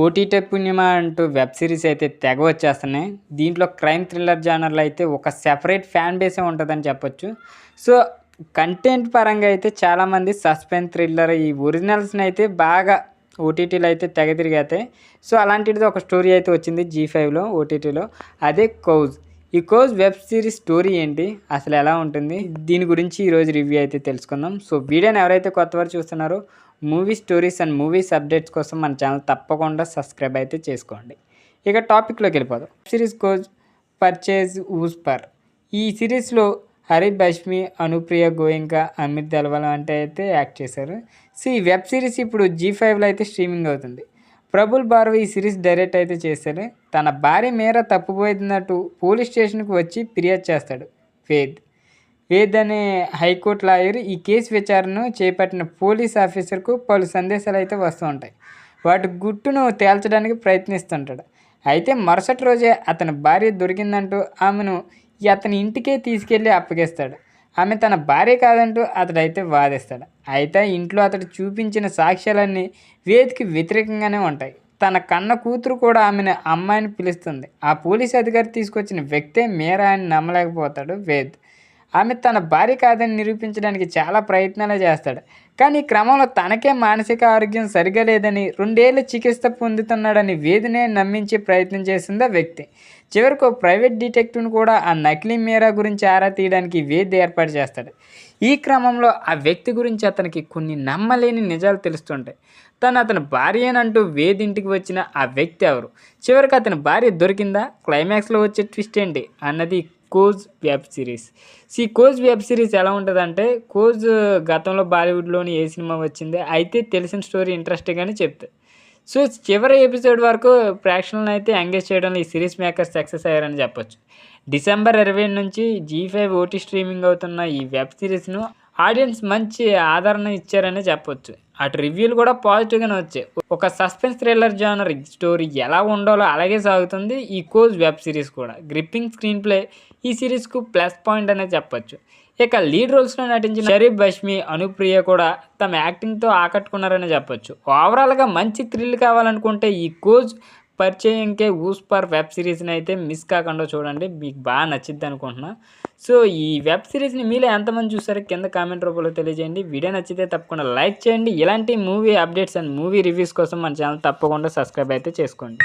OTT పుణ్యమా అంటూ web series అయితే తెగ వచ్చేస్తున్నాయి. దీంట్లో క్రైమ్ థ్రిల్లర్ జానర్‌లో అయితే ఒక సెపరేట్ ఫ్యాన్ బేసే ఉంటదని చెప్పొచ్చు. సో, కంటెంట్ పరంగా అయితే చాలామంది సస్పెన్స్ థ్రిల్లర్ ఈ ఒరిజినల్స్‌నైతే బాగా ఓటీటీలో అయితే తెగ తిరిగేతాయి. సో, అలాంటిది ఒక స్టోరీ అయితే వచ్చింది జీ5లో ఓటీటీలో. అదే 'కౌజ్'. ఈ 'కౌజ్' వెబ్ సిరీస్ స్టోరీ ఏంటి? అసలు ఎలా ఉంటుంది? దీని గురించి ఈరోజు రివ్యూ అయితే తెలుసుకుందాం. సో, వీడియోని ఎవరైతే కొత్తవారు చూస్తున్నారో movie stories and movies updates కోసం మన ఛానల్ తప్పకుండా సబ్స్క్రైబ్ అయితే చేసుకోండి. ఇక టాపిక్లోకి వెళ్ళిపోదాం. Series 'కౌజ్' purchase ooze per. ఈ సిరీస్లో హరి బష్మి, అనుప్రియ గోయింకా, అమిత్ దల్వాల్ అంటే అయితే యాక్ట్ చేశారు. సో ఈ వెబ్ సిరీస్ ఇప్పుడు జీ5లో అయితే స్ట్రీమింగ్ అవుతుంది. ప్రభుల్ భార్గవ్ ఈ సిరీస్ డైరెక్ట్ అయితే చేశారు. తన భార్య మేర తప్పుపోయినట్టు పోలీస్ స్టేషన్కి వచ్చి ఫిర్యాదు చేస్తాడు వేద్ అనే హైకోర్టు లాయర్. ఈ కేసు విచారణను చేపట్టిన పోలీస్ ఆఫీసర్కు పలు సందేశాలు అయితే వస్తూ ఉంటాయి. వాటి గుట్టును తేల్చడానికి ప్రయత్నిస్తుంటాడు. అయితే మరుసటి రోజే అతని భార్య దొరికిందంటూ ఆమెను అతని ఇంటికే తీసుకెళ్ళి అప్పగిస్తాడు. ఆమె తన భార్య కాదంటూ అతడైతే వాదిస్తాడు. అయితే ఇంట్లో అతడు చూపించిన సాక్ష్యాలన్నీ వేద్కి వ్యతిరేకంగానే ఉంటాయి. తన కన్న కూతురు కూడా ఆమెను అమ్మాయిని పిలుస్తుంది. ఆ పోలీస్ అధికారి తీసుకొచ్చిన వ్యక్తే మీరా అని నమ్మలేకపోతాడు వేద్. ఆమె తన భార్య కాదని నిరూపించడానికి చాలా ప్రయత్నాలు చేస్తాడు. కానీ ఈ క్రమంలో తనకే మానసిక ఆరోగ్యం సరిగా లేదని 2 ఏళ్ళు చికిత్స పొందుతున్నాడని వేదినే నమ్మించే ప్రయత్నం చేసింది ఆ వ్యక్తి. చివరికి ప్రైవేట్ డిటెక్టివ్ను కూడా ఆ నకిలీ మీరా గురించి ఆరా తీయడానికి వేద్ ఏర్పాటు చేస్తాడు. ఈ క్రమంలో ఆ వ్యక్తి గురించి అతనికి కొన్ని నమ్మలేని నిజాలు తెలుస్తుంటాయి. అతని భార్యనంటూ వేద్ ఇంటికి వచ్చిన ఆ వ్యక్తి ఎవరు, చివరికి అతని భార్య దొరికిందా, క్లైమాక్స్లో వచ్చే ట్విస్ట్ ఏంటి అన్నది 'కౌజ్' వెబ్ సిరీస్. ఈ 'కౌజ్' వెబ్ సిరీస్ ఎలా ఉంటుందంటే, 'కౌజ్' గతంలో బాలీవుడ్లోని ఏ సినిమా వచ్చింది అయితే తెలిసిన స్టోరీ ఇంట్రెస్టింగ్గానే చెప్తుంది. సో చివరి ఎపిసోడ్ వరకు ప్రేక్షకులను అయితే ఎంగేజ్ చేయడంలో ఈ సిరీస్ మేకర్స్ సక్సెస్ అయ్యారని చెప్పొచ్చు. డిసెంబర్ 20 నుంచి జీ5 ఓటీ స్ట్రీమింగ్ అవుతున్న ఈ వెబ్ సిరీస్ను ఆడియన్స్ మంచి ఆదరణ ఇచ్చారని చెప్పొచ్చు. అటు రివ్యూలు కూడా పాజిటివ్గానే వచ్చాయి. ఒక సస్పెన్స్ థ్రిల్లర్ జానర్ స్టోరీ ఎలా ఉండాలో అలాగే సాగుతుంది ఈ 'కౌజ్' వెబ్ సిరీస్ కూడా. గ్రిప్పింగ్ స్క్రీన్ ప్లే ఈ సిరీస్కు ప్లస్ పాయింట్ అనే చెప్పొచ్చు. ఇక లీడ్ రోల్స్లో నటించిన షరీఫ్ బష్మి, అనుప్రియ కూడా తమ యాక్టింగ్తో ఆకట్టుకున్నారని చెప్పొచ్చు. ఓవరాల్గా మంచి థ్రిల్ కావాలనుకుంటే ఈ 'కౌజ్' పరిచయంకే ఊజ్ పర్ వెబ్ సిరీస్ని అయితే మిస్ కాకుండా చూడండి. మీకు బాగా నచ్చిద్ది అనుకుంటున్నా. సో ఈ వెబ్ సిరీస్ని మీలో ఎంతమంది చూసారో కింద కామెంట్ రూపంలో తెలియజేయండి. వీడియో నచ్చితే తప్పకుండా లైక్ చేయండి. ఇలాంటి movie updates and movie reviews కోసం మన ఛానల్ తప్పకుండా సబ్స్క్రైబ్ అయితే చేసుకోండి.